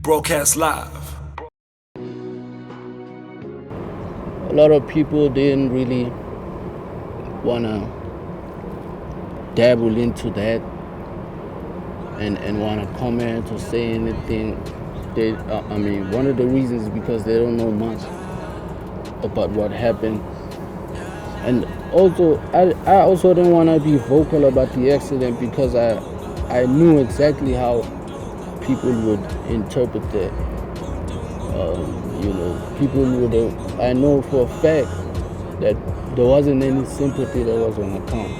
Broadcast live. A lot of people didn't really want to dabble into that and want to comment or say anything. One of the reasons is because they don't know much about what happened. And also, I also didn't want to be vocal about the accident because I knew exactly how people would interpret that. People would. I know for a fact that there wasn't any sympathy that was on account,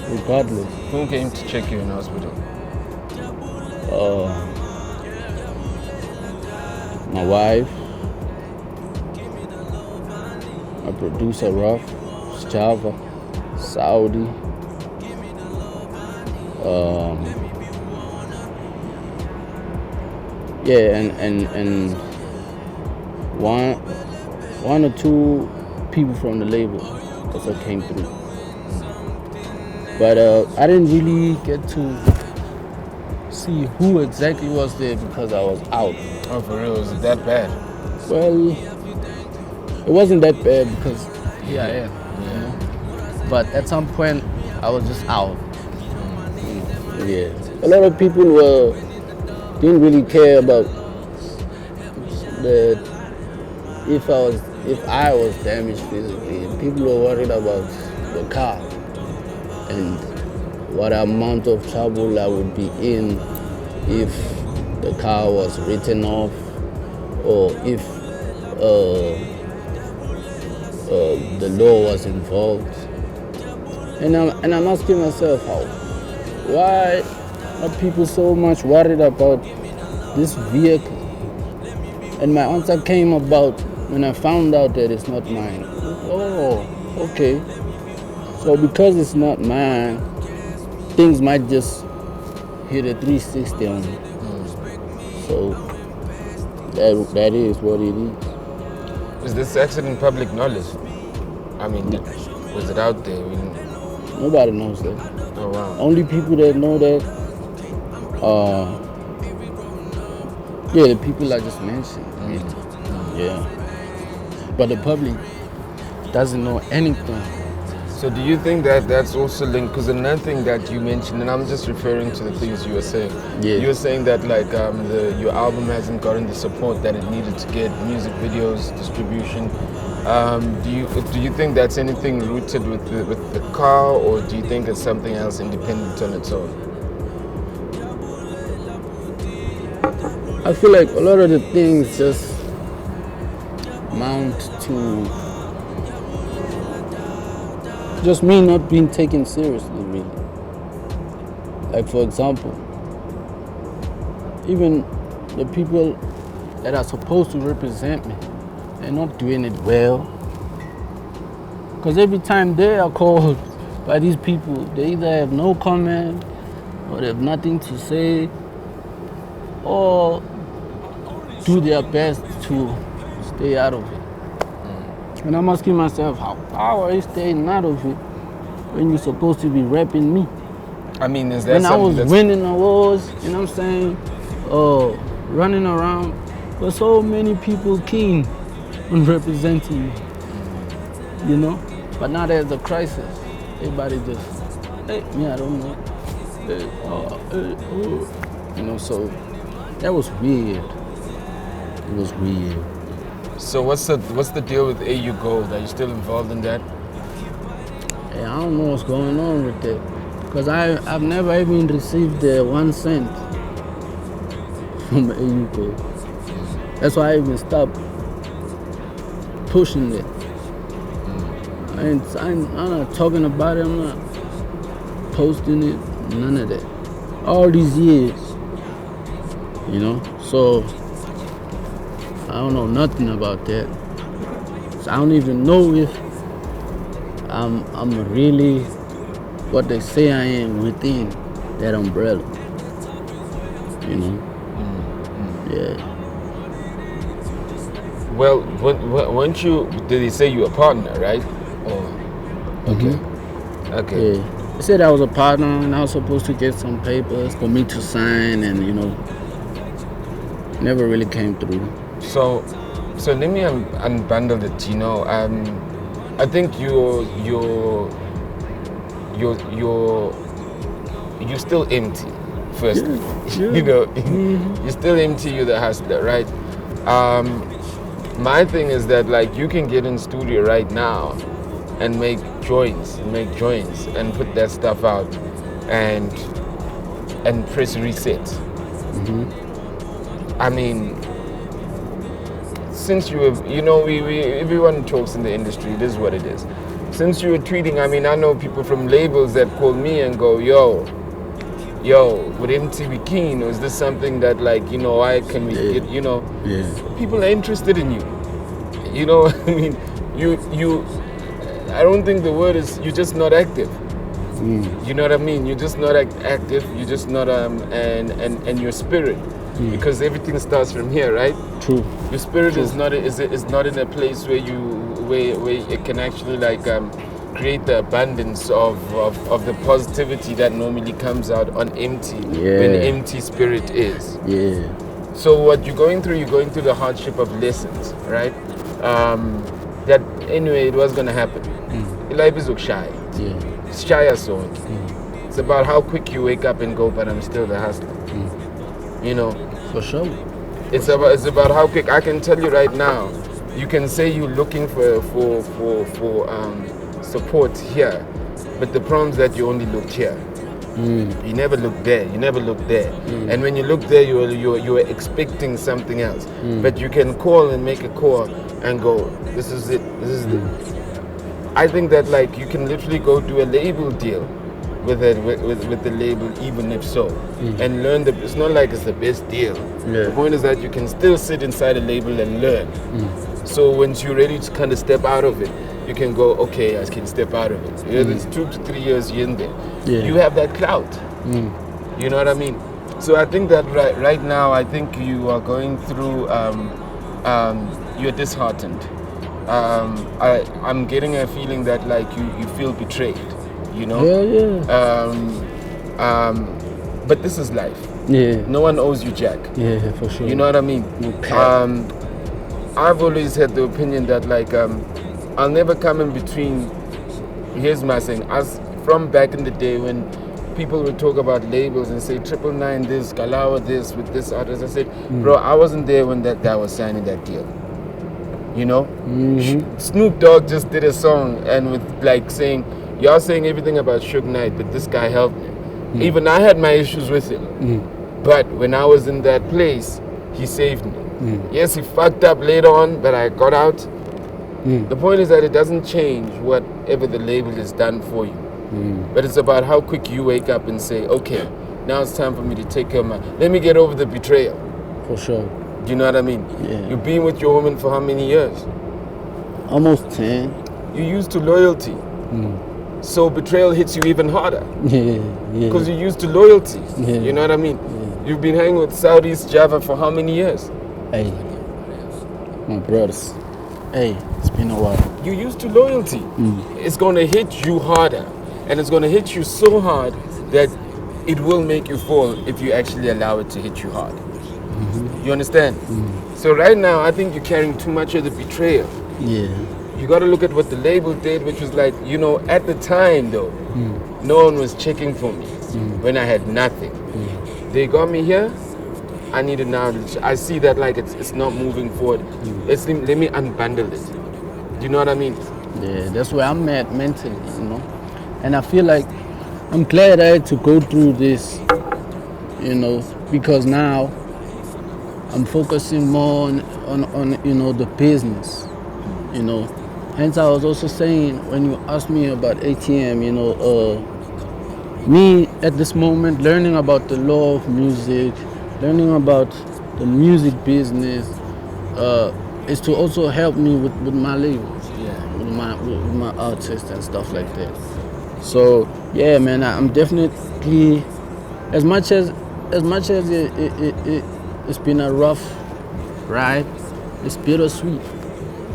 regardless. Who came to check you in hospital? My wife, my producer Ruff, Java, Saudi. And one or two people from the label also came through. But I didn't really get to see who exactly was there because I was out. Oh, for real? Was it that bad? Well, it wasn't that bad because here I am. Yeah. But at some point, I was just out. Yeah. A lot of people didn't really care about if I was damaged physically. People were worried about the car and what amount of trouble I would be in if the car was written off or if the law was involved. And I'm asking myself, why are people so much worried about this vehicle? And my answer came about when I found out that it's not mine. Oh, okay. So because it's not mine, things might just hit a 360 on me. So that is what it is. Was this accident public knowledge? I mean, was it out there? Nobody knows that. Oh, wow. Only people that know that the people I just mentioned. Yeah. But the public doesn't know anything. So do you think that that's also linked? Because another thing that you mentioned, and I'm just referring to the things you were saying. Yeah. You were saying that your album hasn't gotten the support that it needed to get, music videos, distribution. Do you think that's anything rooted with the car, or do you think it's something else independent on its own? I feel like a lot of the things just amount to just me not being taken seriously, really. Like, for example, even the people that are supposed to represent me, they're not doing it well. Because every time they are called by these people, they either have no comment, or they have nothing to say, or do their best to stay out of it. And I'm asking myself, how are you staying out of it when you're supposed to be repping me? I mean, is that when I was winning awards, you know what I'm saying? Running around, but so many people keen on representing me, you know? But now there's a crisis. Everybody just, hey, me, I don't know. You know, so that was weird. It was weird. So what's the deal with AU Gold? Are you still involved in that? Yeah, I don't know what's going on with that. Because I've never even received 1 cent from AU Gold. That's why I even stopped pushing it. I'm not talking about it, I'm not posting it, none of that. All these years, you know? So I don't know nothing about that. So I don't even know if I'm really what they say I am within that umbrella. You know? Yeah. Well, weren't you? Did they say you a partner, right? Okay. Okay. Yeah. They said I was a partner and I was supposed to get some papers for me to sign, and you know, never really came through. So let me unbundle it. I think you're still empty. First, Yeah. you're still empty. You're the hustler, right? My thing is that like you can get in studio right now and make joints, and put that stuff out, and press reset. I mean, since you have, everyone talks in the industry. It is what it is. Since you were tweeting, I mean, I know people from labels that call me and go, yo, would Emtee be keen? Or is this something that like, why can we get, people are interested in you. I mean, you, I don't think the word is, you're just not active. You know what I mean? You're just not active. You're just not, and your spirit, because everything starts from here, right? True. Your spirit is not in a place where where it can actually like create the abundance of the positivity that normally comes out on Emtee when empty spirit is. Yeah. So what you're going through the hardship of lessons, right? That anyway it was gonna happen. Life is shy. Yeah. Shy so. It's about how quick you wake up and go, but I'm still the hustler. For sure. It's about how quick. I can tell you right now, you can say you're looking for support here, but the problem is that you only looked here. You never looked there. And when you look there, you're expecting something else. But you can call and make a call and go, this is it. I think that like you can literally go do a label deal with the label, even if so, and learn it's not like it's the best deal. The point is that you can still sit inside a label and learn. So once you're ready to kind of step out of it, you can go, okay, I can step out of it. It's 2 to 3 years you're in there. You have that clout. You know what I mean? So I think that right now, I think you are going through, you're disheartened. I'm getting a feeling that like you feel betrayed. But this is life. No one owes you jack. For sure. You know what I mean? Okay. I've always had the opinion that like I'll never come in between. Here's my saying, as from back in the day when people would talk about labels and say 999 this, Kalawa this, with this artist, I said, bro, I wasn't there when that guy was signing that deal. Snoop Dogg just did a song and with like saying, y'all saying everything about Suge Knight, but this guy helped me. Even I had my issues with him. But when I was in that place, he saved me. Yes, he fucked up later on, but I got out. The point is that it doesn't change whatever the label has done for you. But it's about how quick you wake up and say, okay, now it's time for me to take care of let me get over the betrayal. For sure. Do you know what I mean? Yeah. You've been with your woman for how many years? Almost 10. You're used to loyalty. So betrayal hits you even harder. Because you're used to loyalty. You know what I mean? You've been hanging with Southeast Java for how many years? Hey, my brothers. Hey, it's been a while. You're used to loyalty. It's going to hit you harder. And it's going to hit you so hard that it will make you fall if you actually allow it to hit you hard. You understand? So right now, I think you're carrying too much of the betrayal. You got to look at what the label did, which was like, at the time though, no one was checking for me when I had nothing. They got me here. I need it now. I see that like it's not moving forward. Let me unbundle it. Do you know what I mean? Yeah, that's where I'm at mentally, And I feel like I'm glad I had to go through this, because now I'm focusing more on the business, Hence I was also saying when you asked me about ATM, me at this moment learning about the law of music, learning about the music business, is to also help me with my labels, with my artists and stuff like that. So yeah, man, I'm definitely, as much as it's been a rough ride, it's bittersweet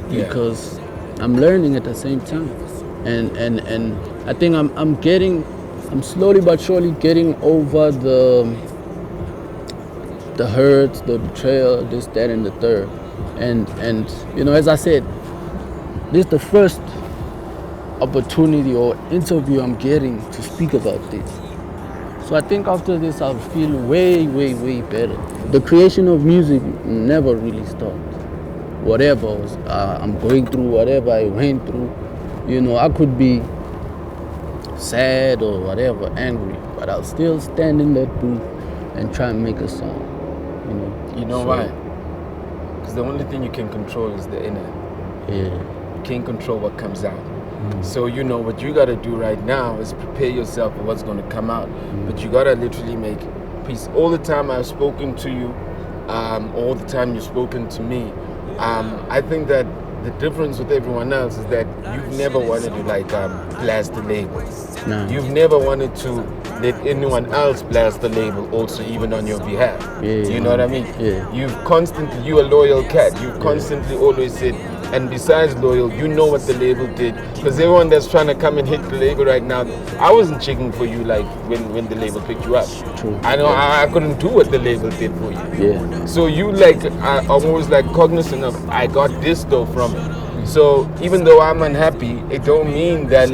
because I'm learning at the same time, and I think I'm slowly but surely getting over the the hurt, the betrayal, this, that, and the third. And as I said, this is the first opportunity or interview I'm getting to speak about this. So I think after this I'll feel way, way, way better. The creation of music never really stopped. Whatever I'm going through, whatever I went through, I could be sad or whatever, angry, but I'll still stand in that booth and try and make a song. Why? Because the only thing you can control is the inner. Yeah. You can't control what comes out. So what you gotta do right now is prepare yourself for what's gonna come out. But you gotta literally make peace. All the time I've spoken to you, all the time you've spoken to me, I think that the difference with everyone else is that you've never wanted to blast the label. No. You've never wanted to let anyone else blast the label also, even on your behalf. You know what I mean? Yeah. You're a loyal cat. You've constantly always said, and besides loyal, you know what the label did. Because everyone that's trying to come and hit the label right now, I wasn't checking for you when the label picked you up. True. I know I couldn't do what the label did for you. Yeah. So I'm always cognizant of, I got this though from it. So even though I'm unhappy, it don't mean that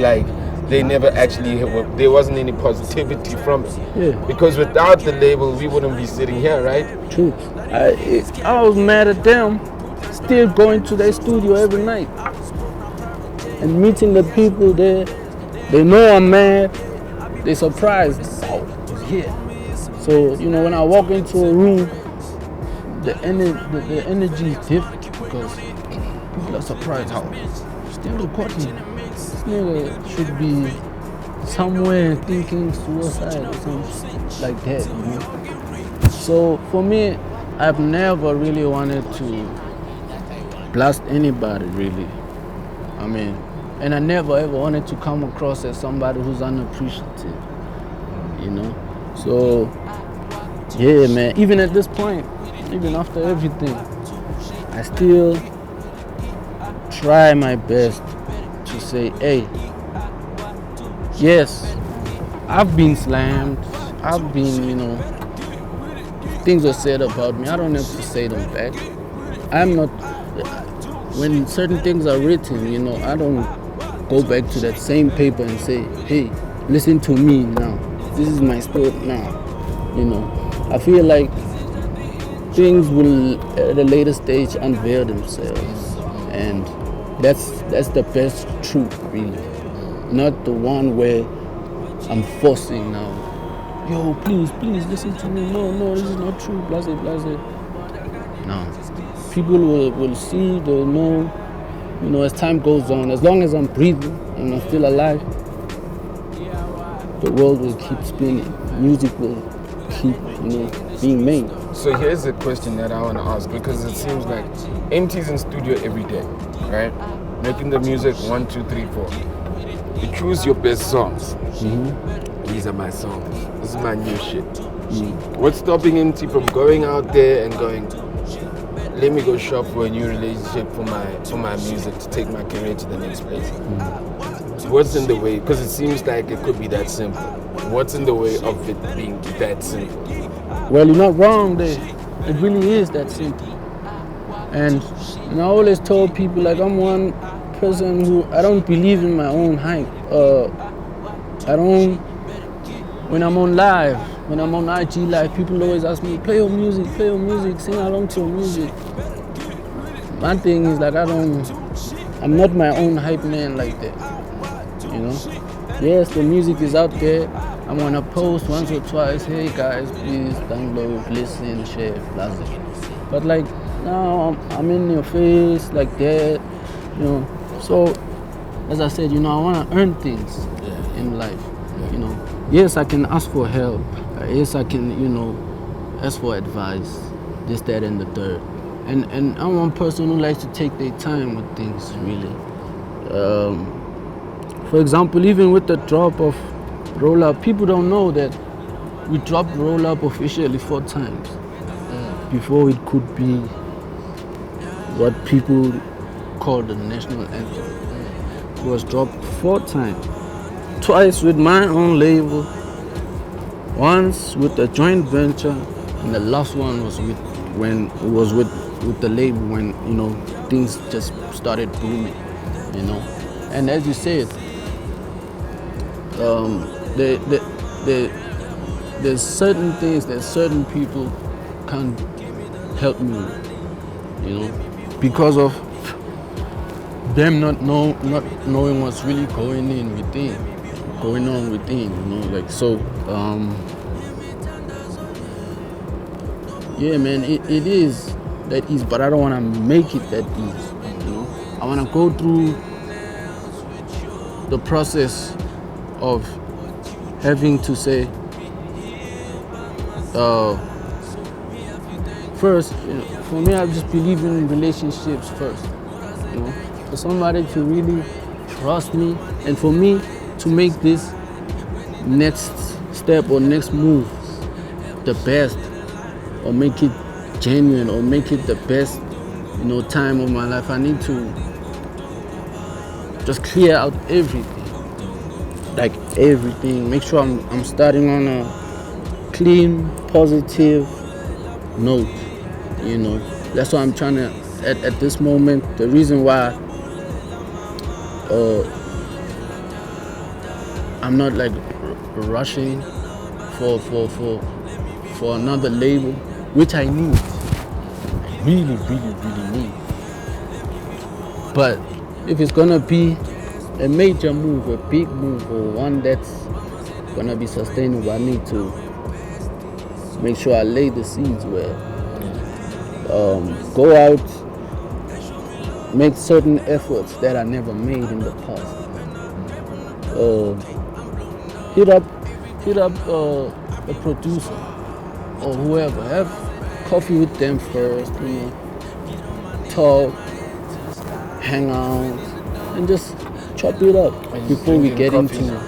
they never actually, there wasn't any positivity from it. Yeah. Because without the label, we wouldn't be sitting here, right? True. I was mad at them, still going to their studio every night and meeting the people there. They know I'm mad. They surprised. Oh, he's here. So when I walk into a room, the energy is different because people are surprised how still recording. This nigga should be somewhere thinking suicide or something like that. So for me, I've never really wanted to blast anybody, really. And I never ever wanted to come across as somebody who's unappreciative, So, yeah, man, even at this point, even after everything, I still try my best to say, hey, yes, I've been slammed, I've been, things are said about me, I don't have to say them back. When certain things are written, I don't go back to that same paper and say, hey, listen to me now. This is my story now. I feel like things will at a later stage unveil themselves. And that's the best truth, really. Not the one where I'm forcing now. Yo, please listen to me. No, this is not true. Blase. No. People will see, they'll know, as time goes on, as long as I'm breathing and I'm still alive, the world will keep spinning. Music will keep, being made. So here's a question that I want to ask, because it seems like Emtee's in studio every day, right? Making the music 1, 2, 3, 4. You choose your best songs. These are my songs. This is my new shit. What's stopping Emtee from going out there and going, let me go shop for a new relationship for my music to take my career to the next place? What's in the way? Because it seems like it could be that simple. What's in the way of it being that simple? Well, you're not wrong there. It really is that simple. And I always told people, I'm one person who, I don't believe in my own hype. When I'm on live, when I'm on IG live, people always ask me, play your music, sing along to your music. My thing is I'm not my own hype man like that, Yes, the music is out there. I'm gonna post once or twice, hey guys, please download, listen, share, blah. But now I'm in your face like that, So, as I said, I wanna earn things in life, Yes, I can ask for help. Yes, I can, ask for advice, this, that, and the third. And I'm one person who likes to take their time with things, really. For example, even with the drop of Roll Up, people don't know that we dropped Roll Up officially 4 times before it could be what people call the national anthem. It was dropped 4 times. Twice with my own label, once with a joint venture, And the last one was with the label when things just started booming, And as you said, there's certain things that certain people can't help me with, because of them not knowing what's really going on within, like so. Yeah, man, it is that easy, but I don't want to make it that easy. I want to go through the process of having to say, first, for me, I just believe in relationships first. For somebody to really trust me, and for me to make this next step or next move the best, or make it genuine, or make it the best, time of my life, I need to just clear out everything, like everything. Make sure I'm starting on a clean, positive note. That's what I'm trying to. At this moment, the reason why I'm not like rushing for another label, which I need. I really, really, really need. But if it's gonna be a major move, a big move, or one that's gonna be sustainable, I need to make sure I lay the seeds well. Go out, make certain efforts that I never made in the past. Hit up a producer or whoever. Have coffee with them first, talk, hang out, and just chop it up before we get into it.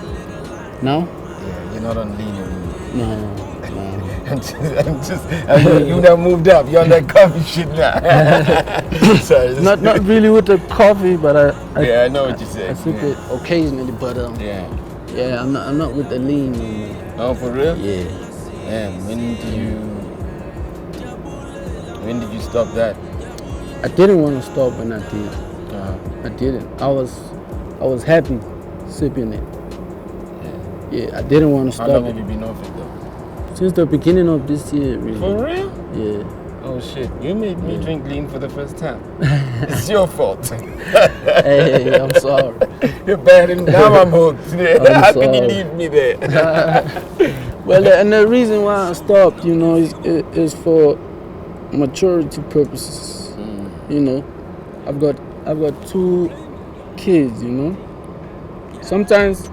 Now? Yeah, you're not on lean anymore. No. You now moved up. You're on that coffee shit now. Sorry. Not really with the coffee, but I know what you said. I sip it occasionally, but yeah, I'm not with the lean anymore. Oh, for real? Yeah. Man, when did you stop that? I didn't want to stop when I did. I didn't. I was happy sipping it. Yeah, I didn't want to stop. How long have you been off it though? Since the beginning of this year, really. For real? Yeah. Oh shit! You made me drink lean for the first time. It's your fault. Hey, I'm sorry. You're bad, and now I'm hooked. How can you leave me there? Well, and the reason why I stopped, is for maturity purposes. I've got 2 kids. Sometimes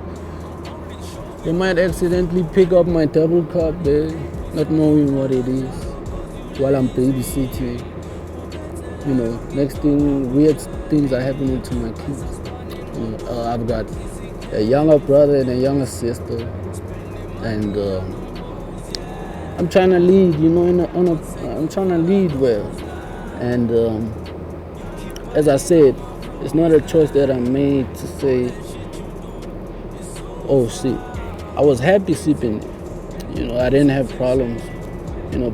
they might accidentally pick up my double cup there, not knowing what it is, while I'm babysitting. Next thing, weird things are happening to my kids. I've got a younger brother and a younger sister, and I'm trying to lead, I'm trying to lead well. And as I said, it's not a choice that I made to say, oh shit, I was happy sipping it. I didn't have problems,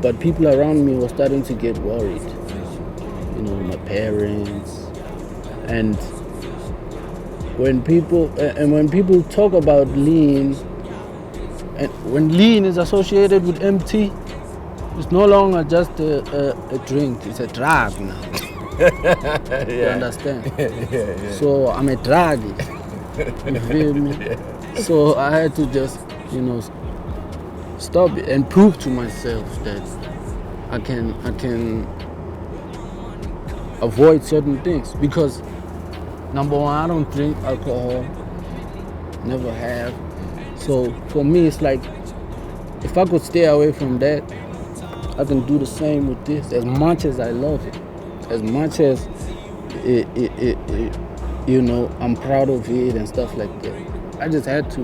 but people around me were starting to get worried. My parents. And when people talk about lean, and when lean is associated with Emtee, it's no longer just a drink, it's a drug now. You understand? Yeah. So I'm a druggie. You feel me? Yeah. So I had to just, stop it and prove to myself that I can avoid certain things. Because number one, I don't drink alcohol, never have. So for me, it's like, if I could stay away from that, I can do the same with this. As much as I love it, as much as I'm proud of it and stuff like that, I just had to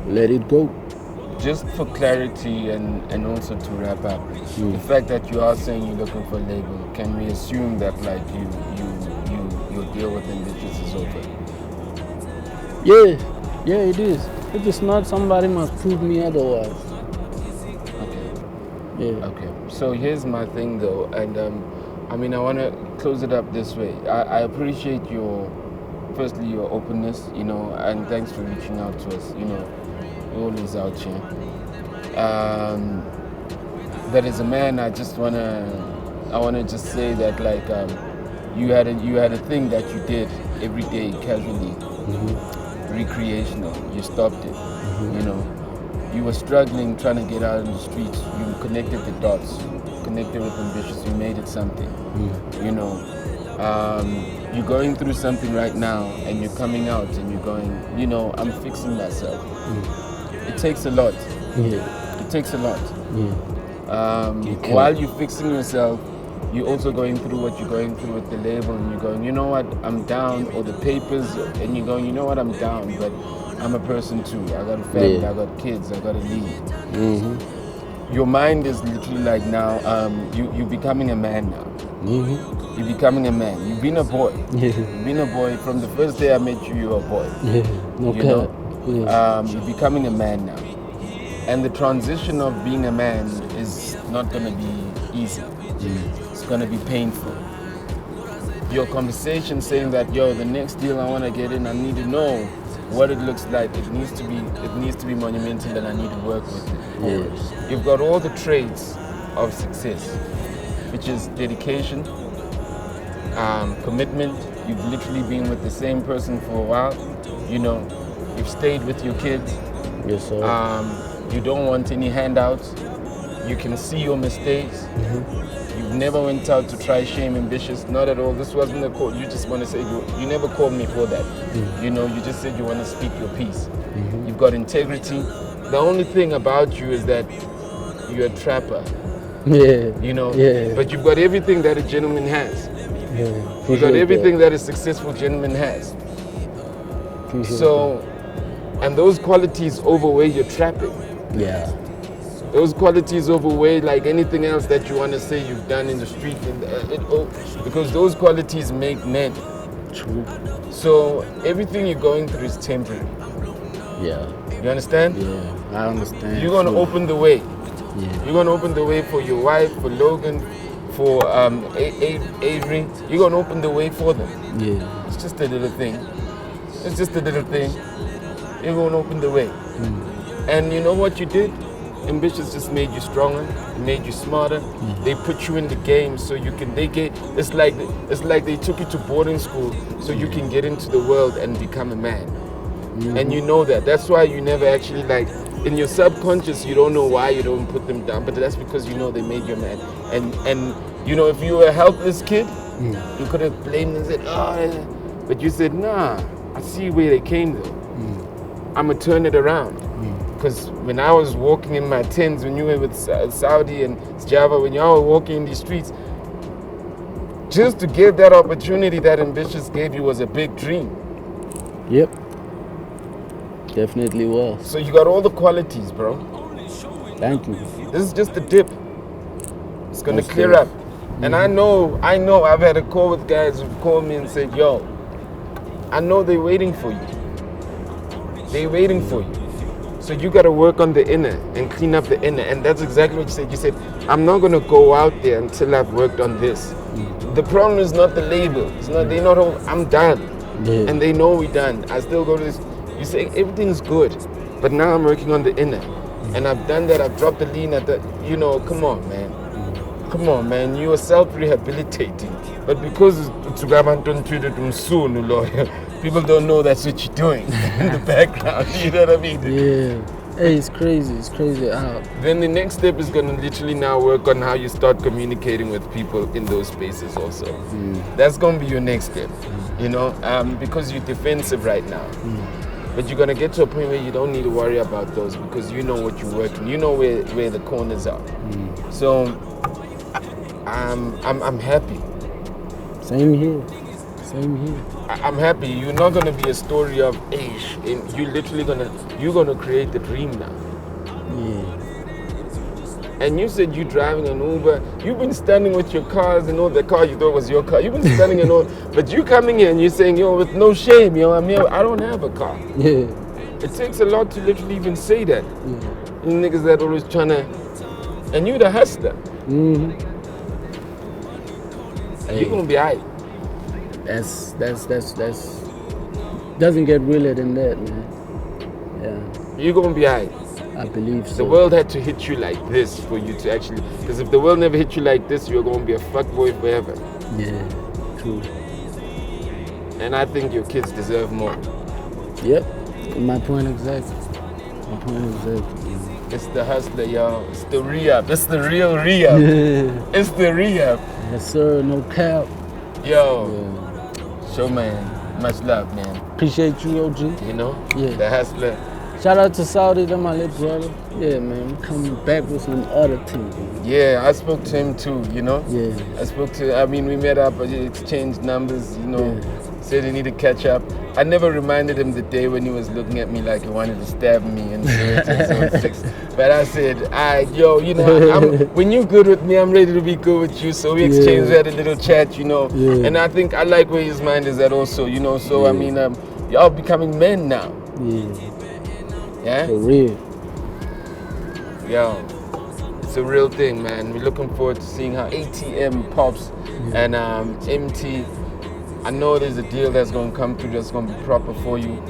let it go. Just for clarity and also to wrap up, the fact that you are saying you're looking for a label, can we assume that like your deal with Indigenous is over? Yeah, it is. If it's not, somebody must prove me otherwise. Okay. Yeah. Okay. So here's my thing though, and I mean, I want to close it up this way. I appreciate firstly, your openness, and thanks for reaching out to us. You're always out here. But as a man, I wanna just say that like you had a thing that you did every day casually, recreational. You stopped it. You were struggling trying to get out in the streets. You connected the dots, connected with Ambitious. You made it something. You're going through something right now, and you're coming out, and you're going. I'm fixing myself. It takes a lot. Yeah. It takes a lot. Yeah. While you're fixing yourself, you're also going through what you're going through with the label, and you're going, you know what, I'm down, or the papers, and you're going, you know what, I'm down, but I'm a person too. I got a family, I got kids, I got to lead. Your mind is literally like now, you're becoming a man now. You're becoming a man. You've been a boy. Yeah. You've been a boy from the first day I met you. You were a boy. Yeah. Okay. You're becoming a man now. And the transition of being a man is not going to be easy. It's going to be painful. Your conversation saying that, the next deal I want to get in, I need to know what it looks like. It needs to be monumental, and I need to work with it. Yes. You've got all the traits of success, which is dedication, commitment. You've literally been with the same person for a while. You've stayed with your kids. Yes, sir. You don't want any handouts. You can see your mistakes. You've never went out to try shame Ambitious. Not at all. This wasn't a call. You just want to say, you never called me for that. You just said you want to speak your piece. You've got integrity. The only thing about you is that you're a trapper. Yeah. Yeah. But you've got everything that a gentleman has. Yeah. You've got everything that a successful gentleman has. So, and those qualities overweigh your trapping. Yeah. Those qualities overweigh like anything else that you want to say you've done in the street, because those qualities make men. True. So everything you're going through is temporary. Yeah. You understand? Yeah, I understand. You're going to open the way. Yeah. You're going to open the way for your wife, for Logan, for Avery. You're going to open the way for them. Yeah. It's just a little thing. It's just a little thing. You're going to open the way. And you know what you did? Ambitious just made you stronger, made you smarter. They put you in the game so you can. It's like they took you to boarding school so you can get into the world and become a man. And you know that. That's why you never actually in your subconscious. You don't know why you don't put them down, but that's because they made you a man. And if you were a helpless kid, you could have blamed and said, but you said, nah. I see where they came though. I'ma turn it around. Because when I was walking in my 10s, when you were with Saudi and Java, when y'all were walking in these streets, just to get that opportunity that Ambitious gave you was a big dream. Yep. Definitely was. So you got all the qualities, bro. Thank you. This is just the dip. It's gonna clear up. And I know I've had a call with guys who've called me and said, yo, I know they're waiting for you. They're waiting for you. So you got to work on the inner and clean up the inner. And that's exactly what you said. You said, I'm not going to go out there until I've worked on this. The problem is not the label. It's not, they're not all, I'm done. Yeah. And they know we're done. I still go to this. You say, everything's good. But now I'm working on the inner. And I've done that. I've dropped the lean at the, come on, man. Come on, man. You are self-rehabilitating. But because people don't know that's what you're doing in the background. You know what I mean? Yeah. Hey, it's crazy. It's crazy. Then the next step is going to literally now work on how you start communicating with people in those spaces also. That's going to be your next step, because you're defensive right now. But you're going to get to a point where you don't need to worry about those because you know what you're working. You know where the corners are. So I'm happy. Same here. Same here. I'm happy. You're not gonna be a story of age. You're literally gonna create the dream now. Yeah. And you said you're driving an Uber. You've been standing with your cars and all the car you thought was your car. You've been standing and all, but you coming here and you're saying, with no shame, I'm here. I don't have a car. Yeah. It takes a lot to literally even say that. Yeah. You niggas that always trying to, And you the hustler. Mm-hmm. And you're gonna be alright. That's doesn't get realer than that, man. Yeah, You're gonna be alright. I believe so. The world had to hit you like this for you to actually, because if the world never hit you like this, you're gonna be a fuckboy forever. Yeah, true. And I think your kids deserve more. Yep, my point exactly. My point exactly. It's the hustler, y'all. It's the re-up. It's the real re-up. It's the re-up. Yes, sir. No cap. Yo, Yeah. show man, much love, man. Appreciate you, OG. You know? Yeah. The hustler. Shout out to Saudi, they're my little brother. Yeah, man. We're coming back with some other things. Man. Yeah, I spoke to him too, you know? Yeah. We met up, exchanged numbers, you know, Yeah. said he needed to catch up. I never reminded him the day when he was looking at me like he wanted to stab me in Zone 6. But I said, when you're good with me, I'm ready to be good with you. So we exchanged, we had a little chat, you know. Yeah. And I think I like where his mind is at also, you know. So, y'all becoming men now. Yeah. Yeah? For real. Yo, it's a real thing, man. We're looking forward to seeing how ATM pops and Emtee. I know there's a deal that's gonna come through that's gonna be proper for you,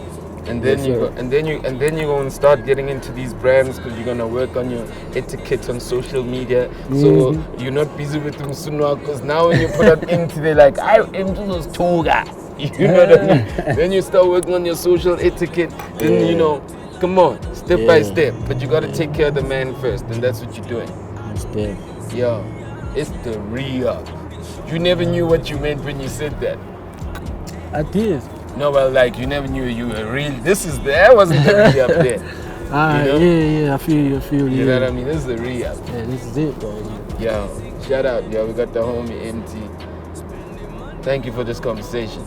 and then you're gonna start getting into these brands because you're gonna work on your etiquette on social media. So you're not busy with them soon, because now when you put up Emtee, they're like, I Emtee was toga. You know what I mean? Then you start working on your social etiquette. Then you know. Come on, step by step. But you gotta take care of the man first, and that's what you're doing. Step. Yo, it's the re-up. You never knew what you meant when you said that. I did. No, well, like you never knew you were real. That wasn't the re-up there. You know? Yeah, I feel you. You know what I mean? This is the re-up. Yeah, this is it, bro. Yo, shout out, yo. We got the homie Emtee. Thank you for this conversation.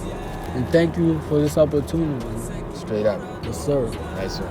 And thank you for this opportunity. Straight up. Yes, sir. Nice one.